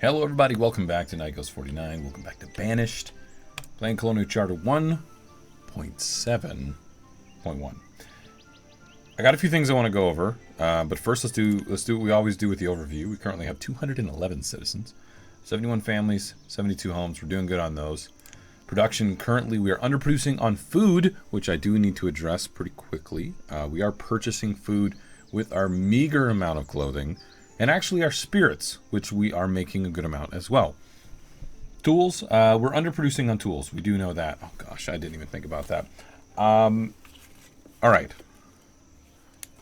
Hello everybody, welcome back to Nikos49, welcome back to Banished, playing Colonial Charter 1.7.1. I got a few things I want to go over, but first let's do what we always do with the overview. We currently have 211 citizens, 71 families, 72 homes. We're doing good on those. Production, currently we are underproducing on food, which I do need to address pretty quickly. We are purchasing food with our meager amount of clothing, and actually our spirits, which we are making a good amount as well. Tools, we're underproducing on tools. We do know that. Oh gosh, I didn't even think about that. All right.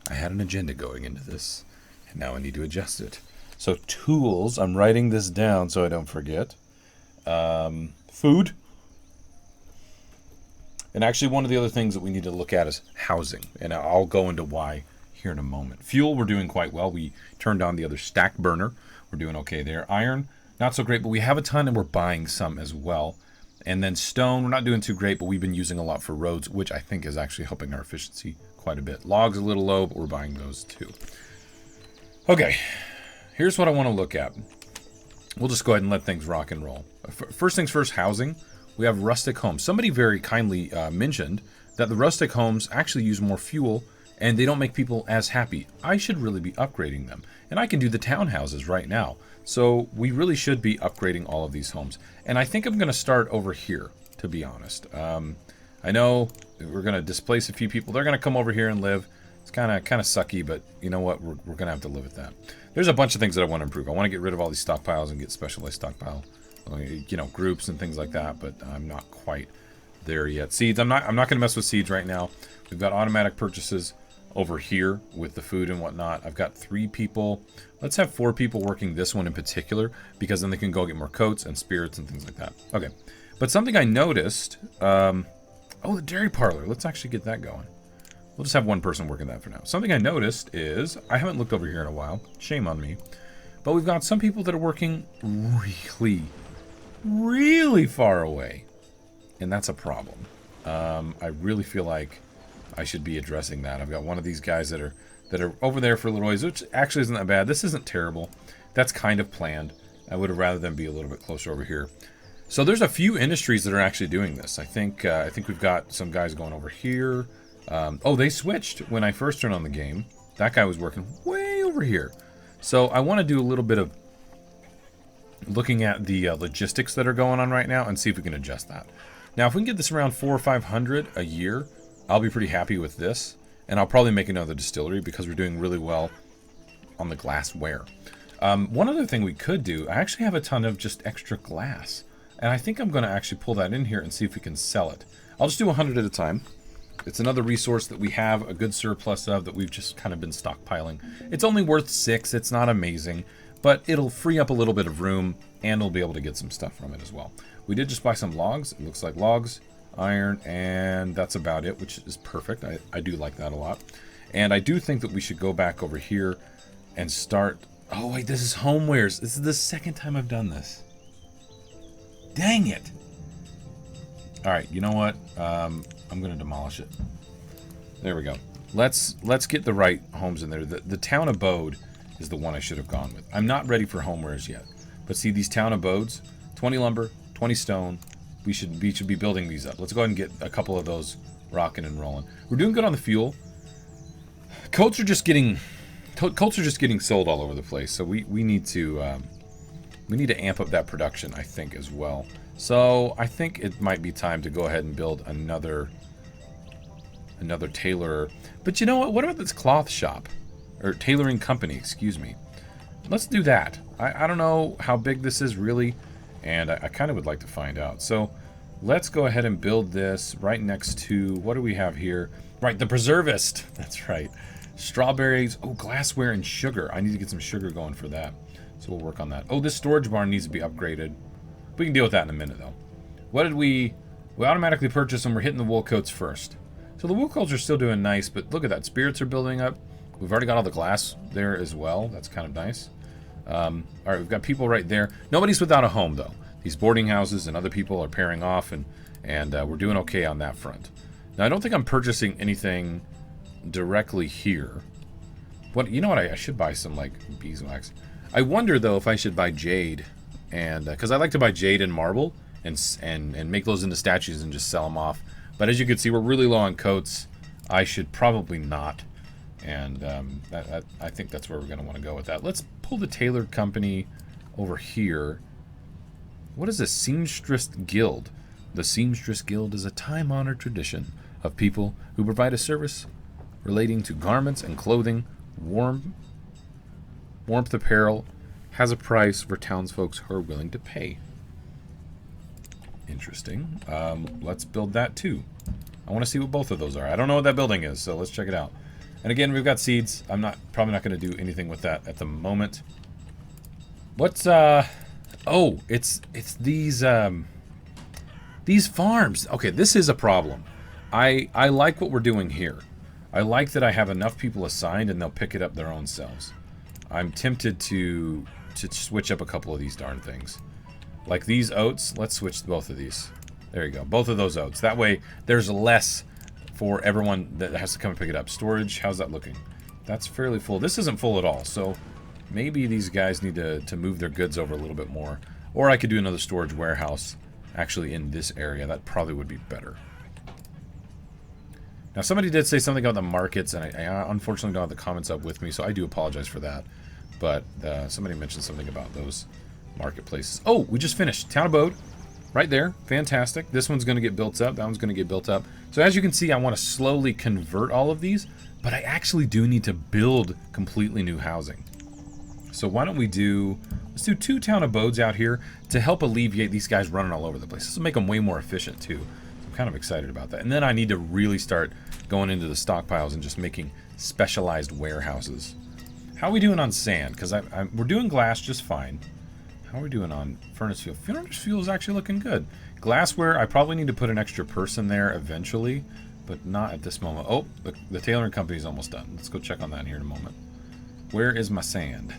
I had an agenda going into this, and now I need to adjust it. So tools, I'm writing this down so I don't forget. Food. And actually one of the other things that we need to look at is housing, and I'll go into why here in a moment. Fuel, we're doing quite well. We turned on the other stack burner. We're doing okay there. Iron, not so great, but we have a ton and we're buying some as well. And then stone, we're not doing too great, but we've been using a lot for roads, which I think is actually helping our efficiency quite a bit. Logs a little low, but we're buying those too. Okay, here's what I want to look at. We'll just go ahead and let things rock and roll. First things first, housing. We have rustic homes. Somebody very kindly mentioned that the rustic homes actually use more fuel and they don't make people as happy. I should really be upgrading them. And I can do the townhouses right now. So we really should be upgrading all of these homes. And I think I'm going to start over here, to be honest. I know we're going to displace a few people. They're going to come over here and live. It's kind of sucky, but you know what? We're going to have to live with that. There's a bunch of things that I want to improve. I want to get rid of all these stockpiles and get specialized stockpile, groups and things like that, but I'm not quite there yet. Seeds, I'm not going to mess with seeds right now. We've got automatic purchases over here with the food and whatnot. I've got 3 people. Let's have 4 people working this one in particular, because then they can go get more coats and spirits and things like that. Okay, but something I noticed, oh, the dairy parlor. Let's actually get that going. We'll just have one person working that for now. Something I noticed is, I haven't looked over here in a while. Shame on me. But we've got some people that are working really far away. And that's a problem. I really feel like I should be addressing that. I've got one of these guys that are over there for a little ways, which actually isn't that bad. This isn't terrible. That's kind of planned. I would have rather them be a little bit closer over here. So there's a few industries that are actually doing this. I think we've got some guys going over here. Oh, they switched when I first turned on the game. That guy was working way over here. So I want to do a little bit of looking at the logistics that are going on right now and see if we can adjust that. Now, if we can get this around 400 or 500 a year, I'll be pretty happy with this. And I'll probably make another distillery because we're doing really well on the glassware. One other thing we could do, I actually have a ton of just extra glass. And I think I'm going to actually pull that in here and see if we can sell it. I'll just do 100 at a time. It's another resource that we have a good surplus of that we've just kind of been stockpiling. It's only worth 6. It's not amazing, but it'll free up a little bit of room and we'll be able to get some stuff from it as well. We did just buy some logs. It looks like logs, iron, and that's about it, which is perfect. I do like that a lot. And I do think that we should go back over here and start... Oh, wait, this is homewares. This is the second time I've done this. Dang it. All right, you know what? I'm going to demolish it. There we go. Let's get the right homes in there. The town abode is the one I should have gone with. I'm not ready for homewares yet. But see, these town abodes, 20 lumber, 20 stone. We should be building these up. Let's go ahead and get a couple of those rocking and rolling. We're doing good on the fuel. Coats are just getting sold all over the place. So we need to amp up that production, I think, as well. So I think it might be time to go ahead and build another tailor. But you know what? What about this cloth shop? Or tailoring company, excuse me. Let's do that. I don't know how big this is really, and I kind of would like to find out. So let's go ahead and build this right next to, what do we have here? Right, the preservist. That's right. Strawberries. Oh, glassware and sugar. I need to get some sugar going for that. So we'll work on that. Oh, this storage barn needs to be upgraded. We can deal with that in a minute, though. What did we automatically purchased them. We're hitting the wool coats first. So the wool coats are still doing nice, but look at that. Spirits are building up. We've already got all the glass there as well. That's kind of nice. All right, we've got people right there. Nobody's without a home, though. These boarding houses and other people are pairing off, and we're doing okay on that front. Now, I don't think I'm purchasing anything directly here. You know what? I should buy some, like, beeswax. I wonder, though, if I should buy jade and because I like to buy jade and marble and make those into statues and just sell them off. But as you can see, we're really low on coats. I should probably not, and I think that's where we're going to want to go with that. Let's pull the tailor company over here. What is a seamstress guild? The seamstress guild is a time-honored tradition of people who provide a service relating to garments and clothing. Warmth apparel has a price for townsfolk who are willing to pay. Interesting. Let's build that too. I want to see what both of those are. I don't know what that building is, so let's check it out. And again, we've got seeds. I'm probably not going to do anything with that at the moment. What's oh, it's these farms. Okay, this is a problem. I like what we're doing here. I like that I have enough people assigned and they'll pick it up their own selves. I'm tempted to switch up a couple of these darn things. Like these oats, let's switch both of these. There you go, both of those oats. That way there's less for everyone that has to come and pick it up. Storage, how's that looking? That's fairly full. This isn't full at all, so maybe these guys need to move their goods over a little bit more. Or I could do another storage warehouse actually in this area. That probably would be better. Now, somebody did say something about the markets, and I unfortunately don't have the comments up with me, so I do apologize for that. But somebody mentioned something about those marketplaces. Oh, we just finished. Town Abode. Right there. Fantastic. This one's going to get built up. That one's going to get built up. So as you can see, I want to slowly convert all of these, but I actually do need to build completely new housing. So why don't we let's do 2 town abodes out here to help alleviate these guys running all over the place. This will make them way more efficient too. I'm kind of excited about that. And then I need to really start going into the stockpiles and just making specialized warehouses. How are we doing on sand? Because we're doing glass just fine. How are we doing on furnace fuel? Furnace fuel is actually looking good. Glassware, I probably need to put an extra person there eventually, but not at this moment. Oh, the tailoring company is almost done. Let's go check on that here in a moment. Where is my sand?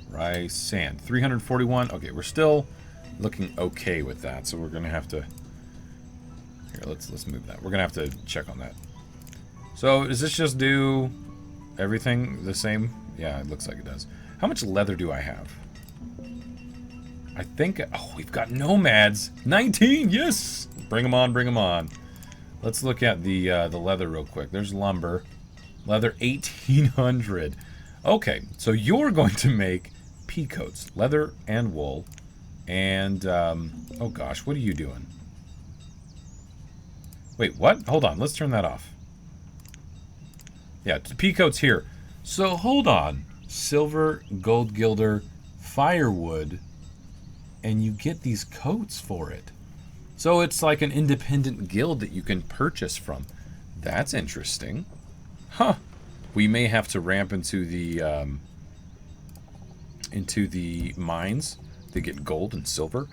Rice, sand. 341. Okay, we're still looking okay with that, so we're going to have to... Here, let's move that. We're going to have to check on that. So, does this just do everything the same? Yeah, it looks like it does. How much leather do I have? I think... Oh, we've got Nomads. 19, yes! Bring them on, bring them on. Let's look at the leather real quick. There's lumber. Leather, 1,800. Okay, so you're going to make pea coats. Leather and wool. And, oh gosh, what are you doing? Wait, what? Hold on, let's turn that off. Yeah, pea coats here. So, hold on. Silver, gold gilder, firewood, and you get these coats for it. So it's like an independent guild that you can purchase from. That's interesting. Huh. We may have to ramp into the mines to get gold and silver.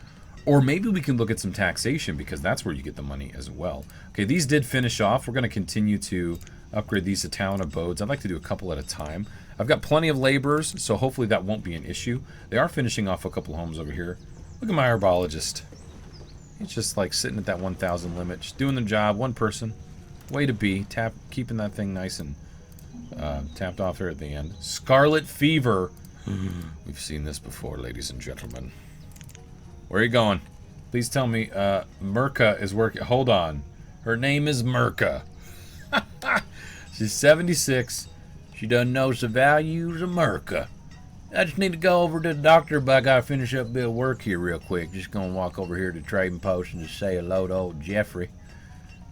Or maybe we can look at some taxation, because that's where you get the money as well. Okay, these did finish off. We're going to continue to upgrade these to town abodes. I'd like to do a couple at a time. I've got plenty of laborers, so hopefully that won't be an issue. They are finishing off a couple homes over here. Look at my herbologist. He's just like sitting at that 1,000 limit, just doing the job, one person. Way to be. Keeping that thing nice and tapped off there at the end. Scarlet fever. We've seen this before, ladies and gentlemen. Where are you going? Please tell me Merca is working. Hold on. Her name is Merca. She's 76. She doesn't know the values of Merca. I just need to go over to the doctor, but I gotta finish up a bit of work here real quick. Just gonna walk over here to Trading Post and just say hello to old Jeffrey.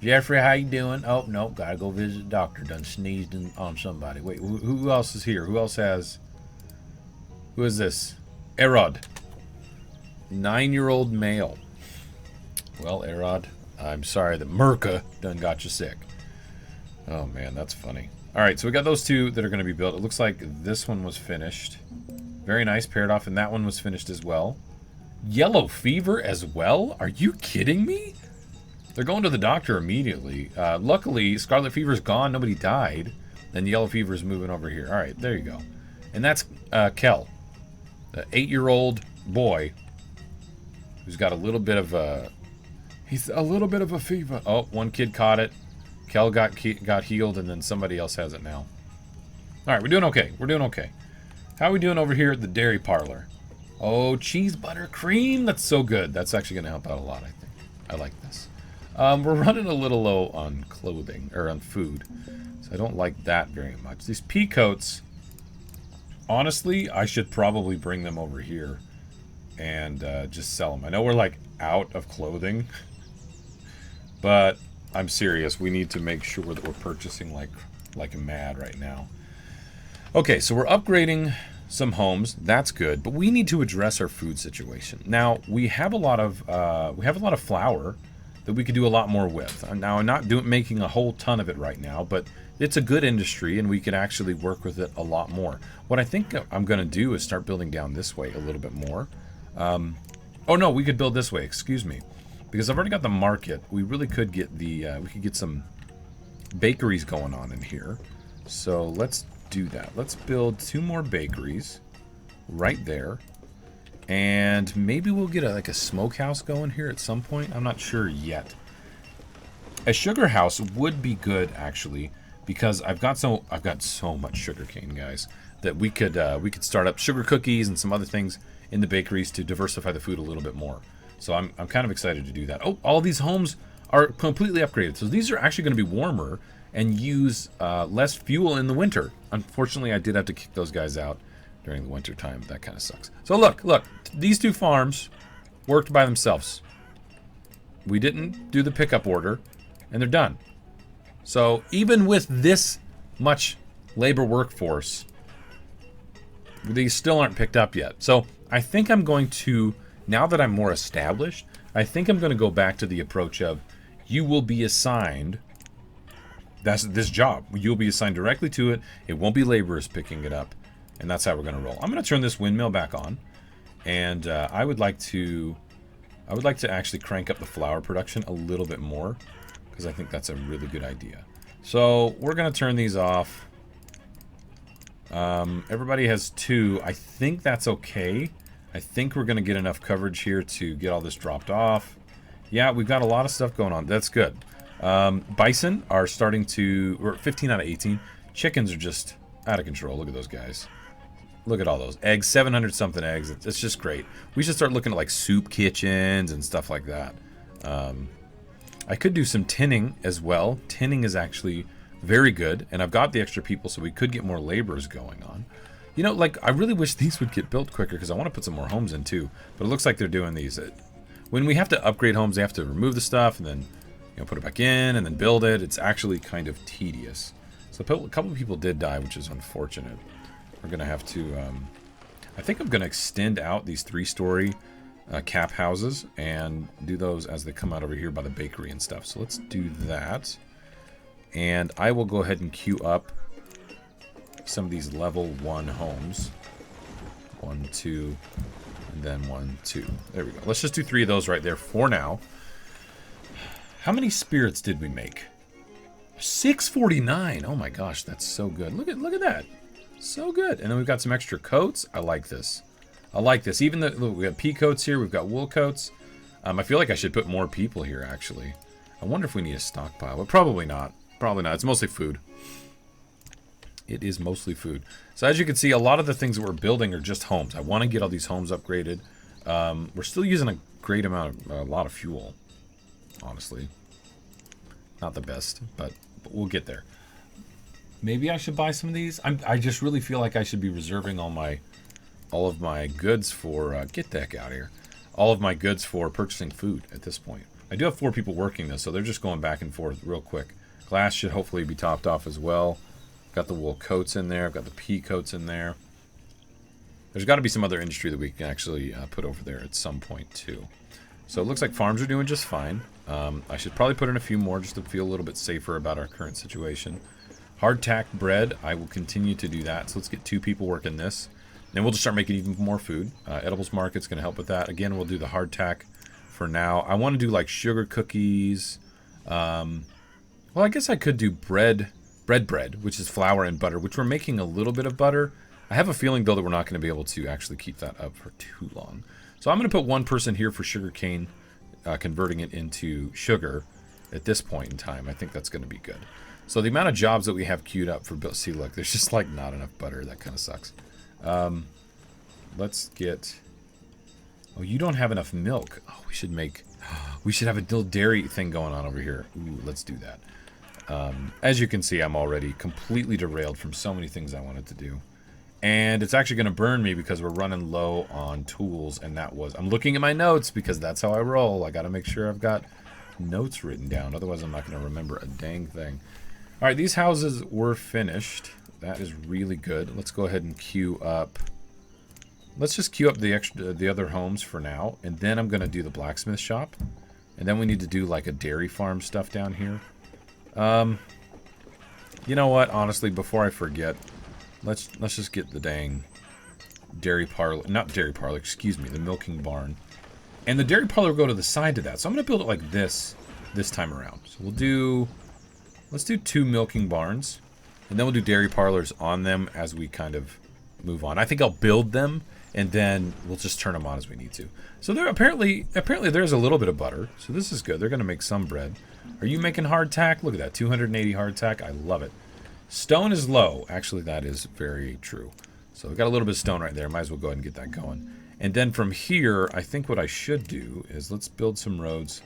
Jeffrey, how you doing? Oh, no, gotta go visit the doctor. Done sneezed on somebody. Wait, who else is here? Who else has... Who is this? Erod. 9-year-old male. Well, Erod, I'm sorry that Merca done got you sick. Oh, man, that's funny. Alright, so we got those two that are going to be built. It looks like this one was finished. Very nice, paired off, and that one was finished as well. Yellow fever as well? Are you kidding me? They're going to the doctor immediately. Luckily, scarlet fever's gone. Nobody died. Then yellow fever's moving over here. Alright, there you go. And that's Kel, the 8-year-old boy who's got a little bit of a... He's a little bit of a fever. Oh, one kid caught it. Kel got healed, and then somebody else has it now. Alright, we're doing okay. We're doing okay. How are we doing over here at the dairy parlor? Oh, cheese, butter, cream. That's so good. That's actually going to help out a lot, I think. I like this. We're running a little low on clothing, or on food. So I don't like that very much. These pea coats, honestly, I should probably bring them over here and just sell them. I know we're like out of clothing, but I'm serious. We need to make sure that we're purchasing like mad right now. Okay, so we're upgrading some homes. That's good, but we need to address our food situation. Now we have a lot of flour that we could do a lot more with. Now I'm not making a whole ton of it right now, but it's a good industry and we could actually work with it a lot more. What I think I'm going to do is start building down this way a little bit more. Oh no, we could build this way. Excuse me, because I've already got the market. We really could get we could get some bakeries going on in here. So let's do that. Let's build 2 more bakeries right there. And maybe we'll get like a smokehouse going here at some point. I'm not sure yet. A sugar house would be good actually, because I've got so much sugarcane, guys, that we could start up sugar cookies and some other things in the bakeries to diversify the food a little bit more. So I'm kind of excited to do that. Oh, all these homes are completely upgraded. So these are actually going to be warmer and use less fuel in the winter. Unfortunately, I did have to kick those guys out during the winter time. That kind of sucks. So look, these 2 farms worked by themselves. We didn't do the pickup order, and they're done. So even with this much labor workforce, these still aren't picked up yet. So I think I'm going to, now that I'm more established, I think I'm going to go back to the approach of you will be assigned this job. You'll be assigned directly to it. It won't be laborers picking it up. And that's how we're going to roll. I'm going to turn this windmill back on. And I would like to actually crank up the flour production a little bit more, because I think that's a really good idea. So we're going to turn these off. Everybody has 2. I think that's okay. I think we're going to get enough coverage here to get all this dropped off. Yeah, we've got a lot of stuff going on. That's good. Bison are starting to... We're 15 out of 18. Chickens are just out of control. Look at those guys. Look at all those eggs. 700 something eggs. It's just great. We should start looking at like soup kitchens and stuff like that. I could do some tinning as well. Tinning is actually very good. And I've got the extra people, so we could get more laborers going on. You know, like, I really wish these would get built quicker, because I want to put some more homes in too. But it looks like they're doing these. When we have to upgrade homes, they have to remove the stuff and then, you know, put it back in and then build it. It's actually kind of tedious. So a couple of people did die, which is unfortunate. We're going to have to... I think I'm going to extend out these 3-story cap houses and do those as they come out over here by the bakery and stuff. So let's do that. And I will go ahead and queue up some of these level 1 homes. 1, 2, and then 1, 2. There we go. Let's just do 3 of those right there for now. How many spirits did we make? 649. Oh my gosh, that's so good. Look at that. So good. And then we've got some extra coats. I like this. I like this. Even though we have pea coats here, we've got wool coats. I feel like I should put more people here, actually. I wonder if we need a stockpile, but probably not. Probably not. It's mostly food. It is mostly food. So as you can see, a lot of the things that we're building are just homes. I want to get all these homes upgraded. We're still using a lot of fuel, honestly. Not the best, but we'll get there. Maybe I should buy some of these. I just really feel like I should be reserving all of my goods for get the heck out of here. All of my goods for purchasing food at this point. I do have 4 people working this, so they're just going back and forth real quick. Glass should hopefully be topped off as well. Got the wool coats in there. I've got the pea coats in there. There's got to be some other industry that we can actually put over there at some point too. So it looks like farms are doing just fine. I should probably put in a few more just to feel a little bit safer about our current situation. Hardtack bread, I will continue to do that. So let's get 2 people working this. Then we'll just start making even more food. Edibles Market's going to help with that. Again, we'll do the hardtack for now. I want to do like sugar cookies. Well, I guess I could do bread, which is flour and butter, which we're making a little bit of butter. I have a feeling, though, that we're not going to be able to actually keep that up for too long. So I'm going to put 1 person here for sugar cane, converting it into sugar at this point in time. I think that's going to be good. So the amount of jobs that we have queued up for build, see, look, there's just like not enough butter. That kind of sucks. Let's get Oh, you don't have enough milk. Oh, we should make... We should have a little dairy thing going on over here. Ooh, let's do that. As you can see, I'm already completely derailed from so many things I wanted to do. And it's actually going to burn me because we're running low on tools. And that was... I'm looking at my notes because that's how I roll. I got to make sure I've got notes written down. Otherwise, I'm not going to remember a dang thing. All right, these houses were finished. That is really good. Let's go ahead and queue up. Let's just queue up the other homes for now. And then I'm going to do the blacksmith shop. And then we need to do like a dairy farm stuff down here. You know what? Honestly, before I forget, let's just get the dang dairy parlor. Not dairy parlor, excuse me. The milking barn. And the dairy parlor will go to the side of that. So I'm going to build it like this time around. So we'll do... Let's do 2 milking barns. And then we'll do dairy parlors on them as we kind of move on. I think I'll build them. And then we'll just turn them on as we need to. So there apparently there's a little bit of butter. So this is good. They're going to make some bread. Are you making hardtack? Look at that. 280 hardtack. I love it. Stone is low. Actually, that is very true. So we've got a little bit of stone right there. Might as well go ahead and get that going. And then from here, I think what I should do is let's build some roads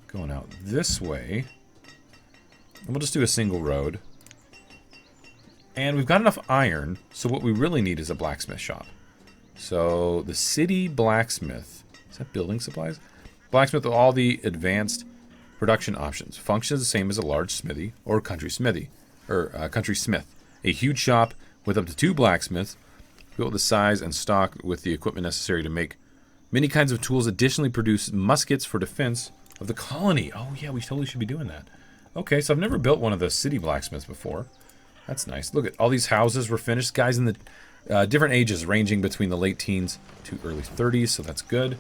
going out this way. And we'll just do a single road. And we've got enough iron. So what we really need is a blacksmith shop. So, the city blacksmith. Is that building supplies? Blacksmith with all the advanced production options. Functions the same as a large smithy or country smithy. Or country smith. A huge shop with up to 2 blacksmiths. Built the size and stocked with the equipment necessary to make many kinds of tools. Additionally, produce muskets for defense of the colony. Oh, yeah, we totally should be doing that. Okay, so I've never built one of the city blacksmiths before. That's nice. Look at all these houses were finished. Guys in the... different ages ranging between the late teens to early 30s, so that's good.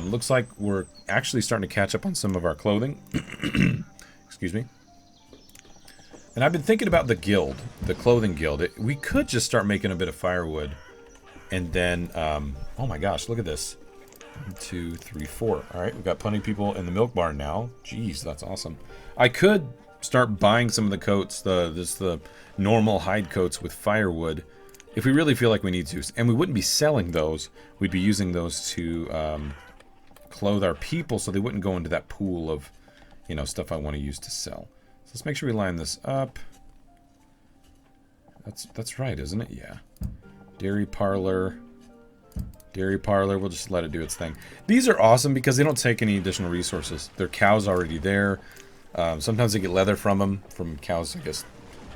Looks like we're actually starting to catch up on some of our clothing. Excuse me. And I've been thinking about the guild, the clothing guild. We could just start making a bit of firewood. And then, oh my gosh, look at this. 1, 2, 3, 4. All right, we've got plenty of people in the milk barn now. Jeez, that's awesome. I could start buying some of the coats, the normal hide coats with firewood, if we really feel like we need to. And we wouldn't be selling those. We'd be using those to clothe our people so they wouldn't go into that pool of, you know, stuff I want to use to sell. So let's make sure we line this up. That's right, isn't it? Yeah. Dairy parlor. Dairy parlor. We'll just let it do its thing. These are awesome because they don't take any additional resources. Their cows already there. Sometimes they get leather from cows, I guess,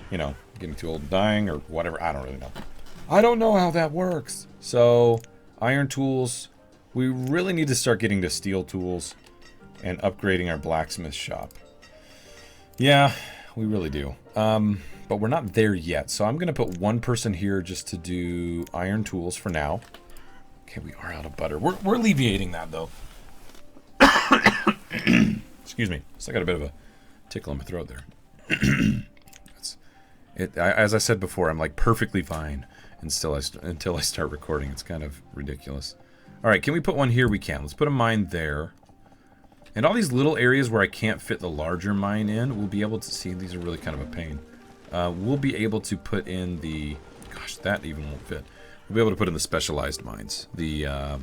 you know, getting too old and dying or whatever. I don't really know. I don't know how that works. So, iron tools. We really need to start getting to steel tools and upgrading our blacksmith shop. Yeah, we really do. But we're not there yet. So I'm going to put one person here just to do iron tools for now. Okay, we are out of butter. We're alleviating that, though. Excuse me. So I got a bit of a tickle in my throat there. As I said before, I'm like perfectly fine until I start recording. It's kind of ridiculous. All right, can we put one here? We can. Let's put a mine there. And all these little areas where I can't fit the larger mine in, we'll be able to see. These are really kind of a pain. We'll be able to put in the... Gosh, that even won't fit. We'll be able to put in the specialized mines. The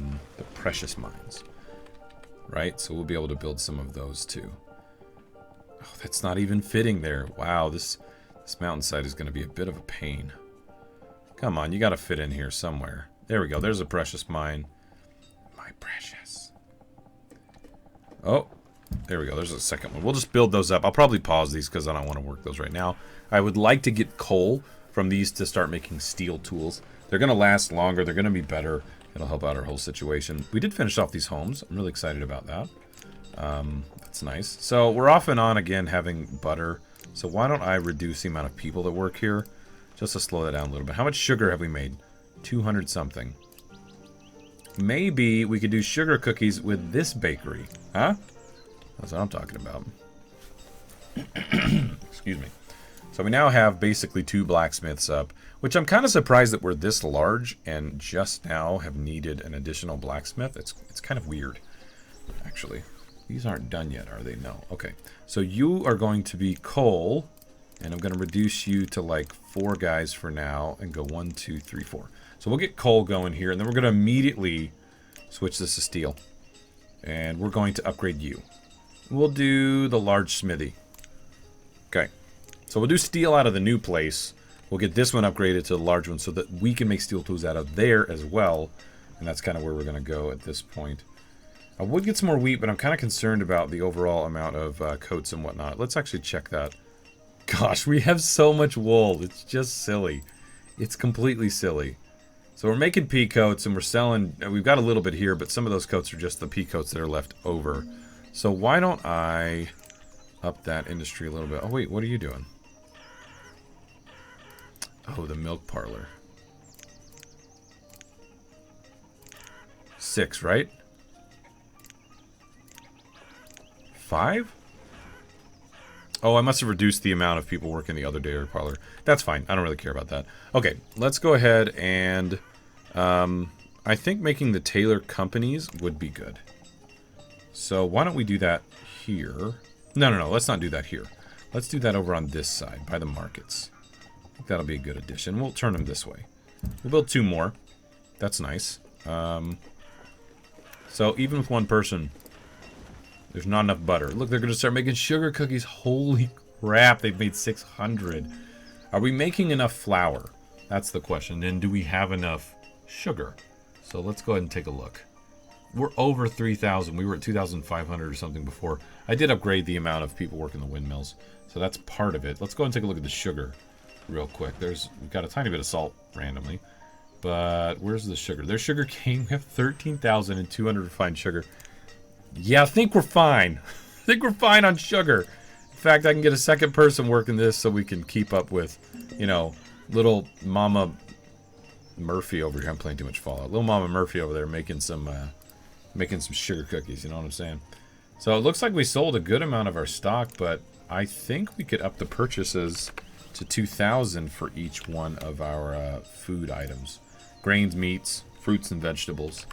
precious mines. Right? So we'll be able to build some of those too. Oh, that's not even fitting there. Wow, this mountainside is going to be a bit of a pain. Come on, you got to fit in here somewhere. There we go. There's a precious mine. My precious. Oh, there we go. There's a second one. We'll just build those up. I'll probably pause these because I don't want to work those right now. I would like to get coal from these to start making steel tools. They're going to last longer. They're going to be better. It'll help out our whole situation. We did finish off these homes. I'm really excited about that. That's nice. So we're off and on again having butter. So why don't I reduce the amount of people that work here just to slow that down a little bit. How much sugar have we made? 200 something. Maybe we could do sugar cookies with this bakery. Huh? That's what I'm talking about. Excuse me. So we now have basically 2 blacksmiths up, which I'm kind of surprised that we're this large and just now have needed an additional blacksmith. It's kind of weird, actually. These aren't done yet, are they? No. Okay. So you are going to be coal, and I'm going to reduce you to like 4 guys for now and go 1, 2, 3, 4. So we'll get coal going here, and then we're going to immediately Switch this to steel. And we're going to upgrade you. We'll do the large smithy. Okay. So we'll do steel out of the new place. We'll get this one upgraded to the large one so that we can make steel tools out of there as well. And that's kind of where we're going to go at this point. I would get some more wheat, but I'm kind of concerned about the overall amount of coats and whatnot. Let's actually check that. Gosh, we have so much wool. It's just silly. It's completely silly. So we're making pea coats and we're selling. We've got a little bit here, but some of those coats are just the pea coats that are left over. So why don't I up that industry a little bit? Oh, wait, what are you doing? Oh, the milk parlor. 6, right? 5? Oh, I must have reduced the amount of people working the other dairy parlor. That's fine. I don't really care about that. Okay, let's go ahead and... I think making the tailor companies would be good. So why don't we do that here? No. Let's not do that here. Let's do that over on this side, by the markets. I think that'll be a good addition. We'll turn them this way. We'll build 2 more. That's nice. So even with 1 person... There's not enough butter. Look, they're going to start making sugar cookies. Holy crap, they've made 600. Are we making enough flour? That's the question. And do we have enough sugar? So let's go ahead and take a look. We're over 3,000. We were at 2,500 or something before. I did upgrade the amount of people working the windmills. So that's part of it. Let's go ahead and take a look at the sugar real quick. We've got a tiny bit of salt randomly. But where's the sugar? There's sugar cane. We have 13,200 refined sugar. Yeah, I think we're fine. I think we're fine on sugar. In fact, I can get a second person working this so we can keep up with, you know, little Mama Murphy over here. I'm playing too much Fallout. Little Mama Murphy over there making some sugar cookies. You know what I'm saying? So it looks like we sold a good amount of our stock, but I think we could up the purchases to 2,000 for each one of our food items. Grains, meats, fruits, and vegetables.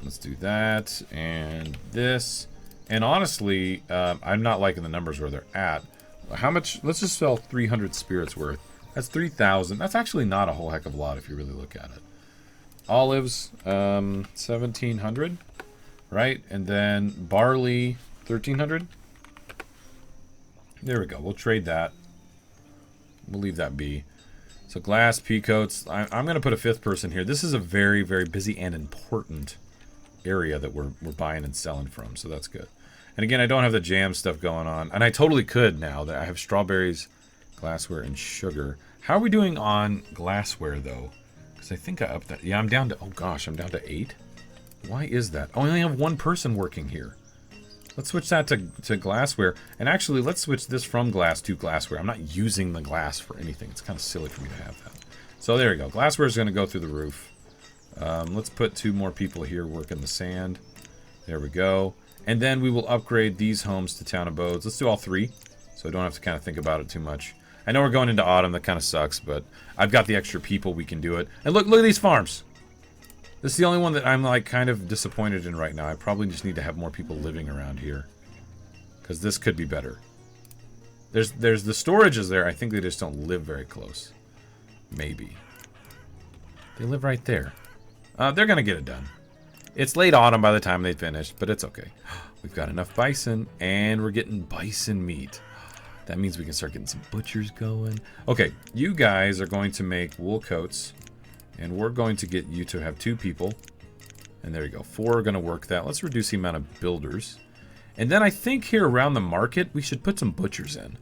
Let's do that, and this. And honestly, I'm not liking the numbers where they're at. How much? Let's just sell 300 spirits worth. That's 3,000. That's actually not a whole heck of a lot if you really look at it. Olives, 1,700, right? And then barley, 1,300. There we go. We'll trade that. We'll leave that be. So glass, pea coats. I'm going to put a 5th person here. This is a very, very busy and important area that we're buying and selling from, so that's good. And again, I don't have the jam stuff going on, and I totally could now that I have strawberries, glassware, and sugar. How are we doing on glassware though? Because I think I upped that. Yeah, I'm down to, oh gosh, I'm down to 8. Why is that? Oh, I only have 1 person working here. Let's switch that to glassware, and actually let's switch this from glass to glassware. I'm not using the glass for anything. It's kind of silly for me to have that. So there we go. Glassware is going to go through the roof. Let's put 2 more people here working the sand. There we go. And then we will upgrade these homes to town abodes. Let's do all 3, so I don't have to kind of think about it too much. I know we're going into autumn. That kind of sucks, but I've got the extra people. We can do it. And look at these farms. This is the only one that I'm like kind of disappointed in right now. I probably just need to have more people living around here, because this could be better. There's the storages there. I think they just don't live very close. Maybe. They live right there. They're going to get it done. It's late autumn by the time they finish, but it's okay. We've got enough bison, and we're getting bison meat. That means we can start getting some butchers going. Okay, you guys are going to make wool coats, and we're going to get you to have 2 people. And there you go. 4 are going to work that. Let's reduce the amount of builders. And then I think here around the market, we should put some butchers in.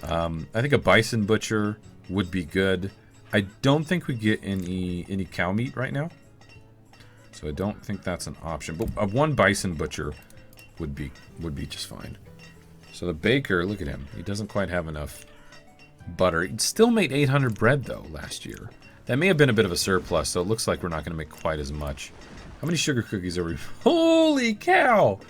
I think a bison butcher would be good. I don't think we get any cow meat right now. So I don't think that's an option. But 1 bison butcher would be just fine. So the baker, look at him. He doesn't quite have enough butter. He still made 800 bread, though, last year. That may have been a bit of a surplus, so it looks like we're not going to make quite as much. How many sugar cookies are we... Holy cow!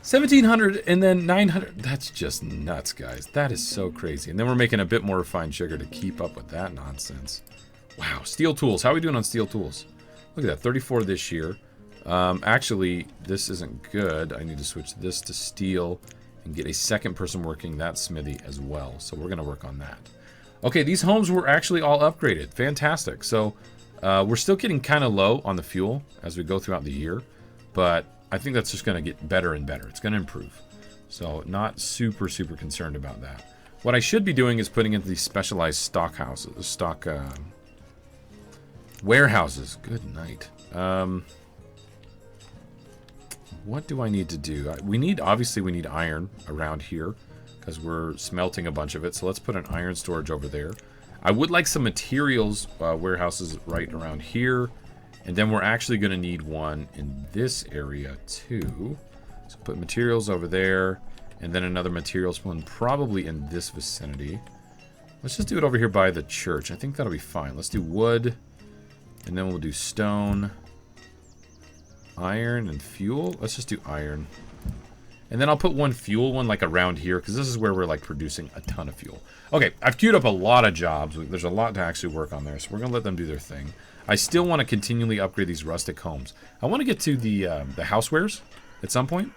1,700 and then 900. That's just nuts, guys. That is so crazy. And then we're making a bit more refined sugar to keep up with that nonsense. Wow. Steel tools. How are we doing on steel tools? Look at that. 34 this year. Actually, this isn't good. I need to switch this to steel and get a second person working that smithy as well. So we're going to work on that. Okay, these homes were actually all upgraded. Fantastic. So We're still getting kind of low on the fuel as we go throughout the year, but I think that's just going to get better and better. It's going to improve. So not super concerned about that. What I should be doing is putting into these specialized stock houses, warehouses. Good night. What do I need to do? Obviously we need iron around here because we're smelting a bunch of it. So let's put an iron storage over there. I would like some materials warehouses right around here. And then we're actually going to need one in this area too. So put materials over there. And then another materials one probably in this vicinity. Let's just do it over here by the church. I think that'll be fine. Let's do wood. And then we'll do stone. Iron and fuel. Let's just do iron. And then I'll put one fuel one like around here. Because this is where we're like producing a ton of fuel. Okay, I've queued up a lot of jobs. There's a lot to actually work on there. So we're going to let them do their thing. I still want to continually upgrade these rustic homes. I want to get to the housewares at some point.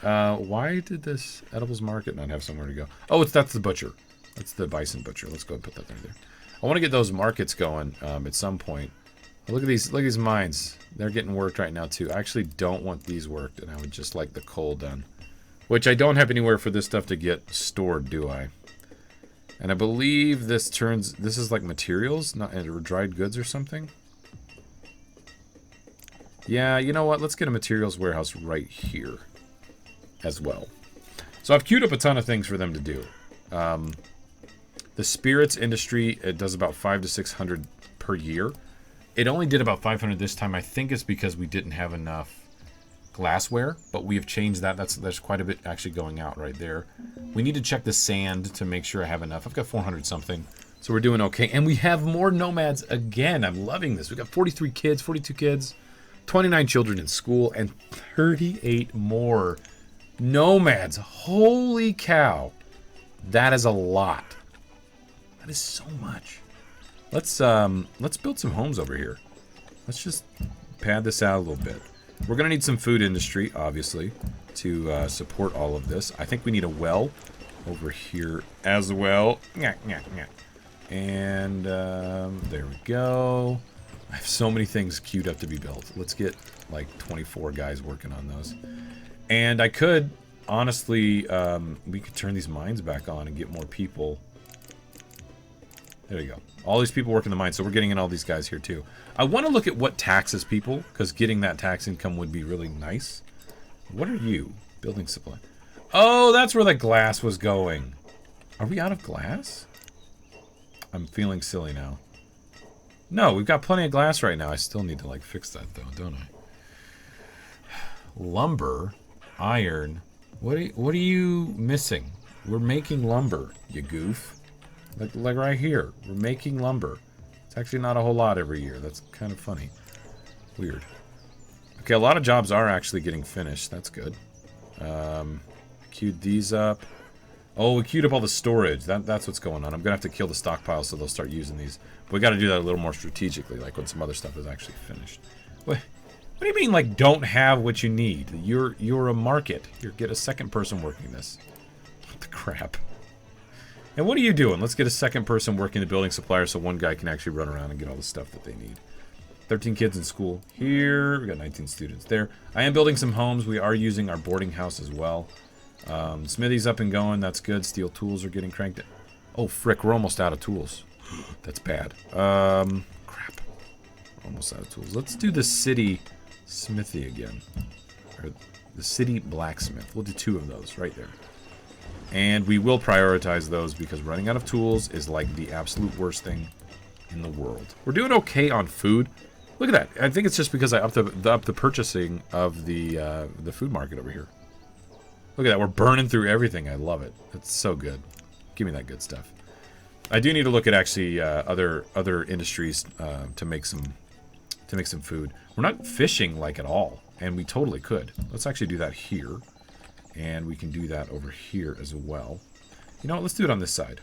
Why did this edibles market not have somewhere to go? Oh, that's the butcher. That's the bison butcher. Let's go and put that there. I want to get those markets going at some point. Look at these mines. They're getting worked right now too. I actually don't want these worked, and I would just like the coal done. Which I don't have anywhere for this stuff to get stored, do I? And I believe this is like materials, not dried goods or something. Yeah, you know what? Let's get a materials warehouse right here as well. So I've queued up a ton of things for them to do. The spirits industry, it does about 500 to 600 per year. It only did about 500 this time. I think it's because we didn't have enough glassware, but we have changed that. There's quite a bit actually going out right there. We need to check the sand to make sure I have enough. I've got 400 something, so we're doing okay. And we have more nomads again. I'm loving this. We got 43 kids, 42 kids, 29 children in school, and 38 more nomads. Holy cow. That is a lot. That is so much. Let's build some homes over here. Let's just pad this out a little bit. We're gonna need some food industry, obviously, to support all of this. I think we need a well over here as well. And there we go. I have so many things queued up to be built. Let's get like 24 guys working on those. And I could, honestly, we could turn these mines back on and get more people. There you go. All these people working the mines, so we're getting in all these guys here too. I want to look at what taxes people, because getting that tax income would be really nice. What are you? Building supply. Oh, that's where the glass was going. Are we out of glass? I'm feeling silly now. No, we've got plenty of glass right now. I still need to like fix that though, don't I? Lumber, iron. What are you missing? We're making lumber, you goof. Like right here. We're making lumber. It's actually not a whole lot every year. That's kind of funny. Weird. Okay, a lot of jobs are actually getting finished. That's good. Queued these up. Oh, we queued up all the storage. That's what's going on. I'm going to have to kill the stockpile so they'll start using these. But we got to do that a little more strategically, like when some other stuff is actually finished. What do you mean, like, don't have what you need? You're a market. Get a second person working this. What the crap? And what are you doing? Let's get a second person working the building supplier so one guy can actually run around and get all the stuff that they need. 13 kids in school here. We got 19 students there. I am building some homes. We are using our boarding house as well. Smithy's up and going. That's good. Steel tools are getting cranked. Oh, frick. We're almost out of tools. That's bad. Crap. We're almost out of tools. Let's do the city smithy again. Or the city blacksmith. We'll do 2 of those right there. And we will prioritize those because running out of tools is like the absolute worst thing in the world. We're doing okay on food. Look at that. I think it's just because I upped the purchasing of the food market over here. Look at that. We're burning through everything. I love it. It's so good. Give me that good stuff. I do need to look at actually other industries to make some food. We're not fishing like at all, and we totally could. Let's actually do that here. And we can do that over here as well. You know what? Let's do it on this side.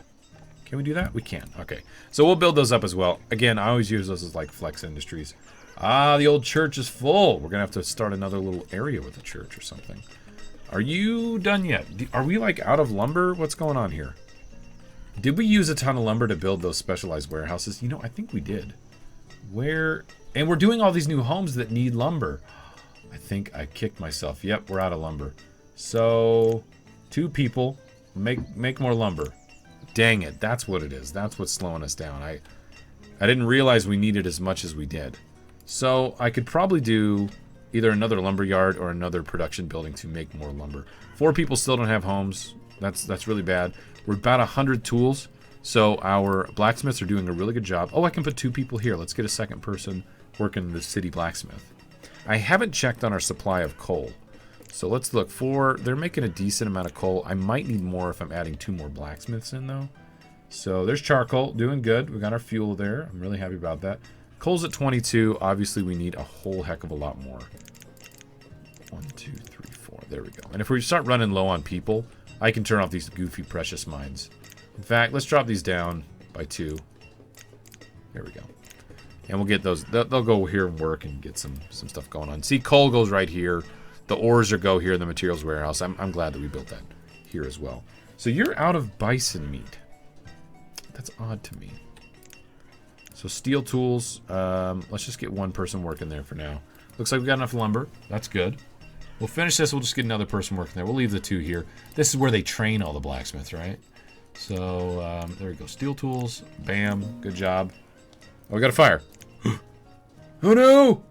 Can we do that? We can. Okay. So we'll build those up as well. Again, I always use those as like flex industries. Ah, the old church is full. We're going to have to start another little area with a church or something. Are you done yet? Are we like out of lumber? What's going on here? Did we use a ton of lumber to build those specialized warehouses? You know, I think we did. Where... And we're doing all these new homes that need lumber. I think I kicked myself. Yep, we're out of lumber. So, 2 people. Make more lumber. Dang it, that's what it is. That's what's slowing us down. I didn't realize we needed as much as we did. So, I could probably do either another lumber yard or another production building to make more lumber. 4 people still don't have homes. That's really bad. We're about 100 tools. So, our blacksmiths are doing a really good job. Oh, I can put 2 people here. Let's get a second person working the city blacksmith. I haven't checked on our supply of coal. So let's look for... They're making a decent amount of coal. I might need more if I'm adding 2 more blacksmiths in, though. So there's charcoal. Doing good. We got our fuel there. I'm really happy about that. Coal's at 22. Obviously, we need a whole heck of a lot more. 1, 2, 3, 4. There we go. And if we start running low on people, I can turn off these goofy precious mines. In fact, let's drop these down by 2. There we go. And we'll get those. They'll go here and work and get some stuff going on. See, coal goes right here. The ores are go here in the materials warehouse. I'm glad that we built that here as well. So you're out of bison meat. That's odd to me. So steel tools. Let's just get 1 person working there for now. Looks like we got enough lumber. That's good. We'll finish this. We'll just get another person working there. We'll leave the 2 here. This is where they train all the blacksmiths, right? So there we go. Steel tools. Bam. Good job. Oh, we got a fire. Oh no!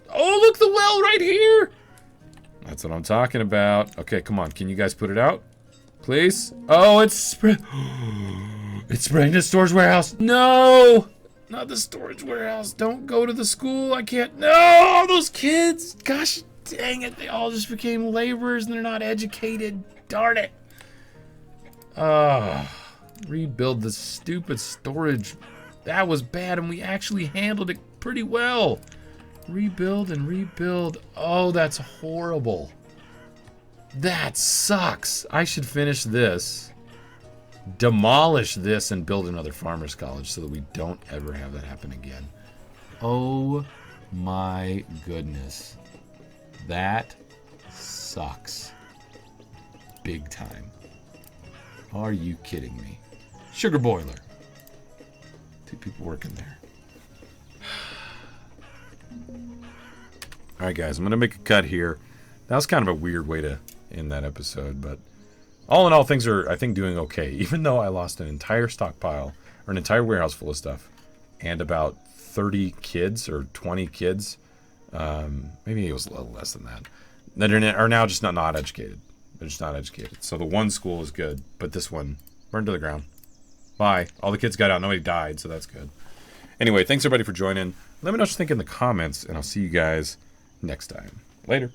Oh, look, the well right here! That's what I'm talking about. Okay, come on. Can you guys put it out? Please? Oh, it's spraying the storage warehouse. No! Not the storage warehouse. Don't go to the school. I can't. No! Those kids! Gosh dang it. They all just became laborers and they're not educated. Darn it. Rebuild the stupid storage. That was bad, and we actually handled it pretty well. Rebuild and rebuild. Oh, that's horrible. That sucks. I should finish this, demolish this, and build another farmer's college so that we don't ever have that happen again. Oh my goodness. That sucks. Big time. Are you kidding me? Sugar boiler. 2 people working there. Alright guys, I'm going to make a cut here. That was kind of a weird way to end that episode, but all in all, things are, I think, doing okay. Even though I lost an entire stockpile, or an entire warehouse full of stuff, and about 30 kids, or 20 kids, maybe it was a little less than that are now just not educated. They're just not educated. So the 1 school is good, but this one burned to the ground. Bye. All the kids got out. Nobody died, so that's good. Anyway, thanks everybody for joining. Let me know what you think in the comments, and I'll see you guys next time. Later.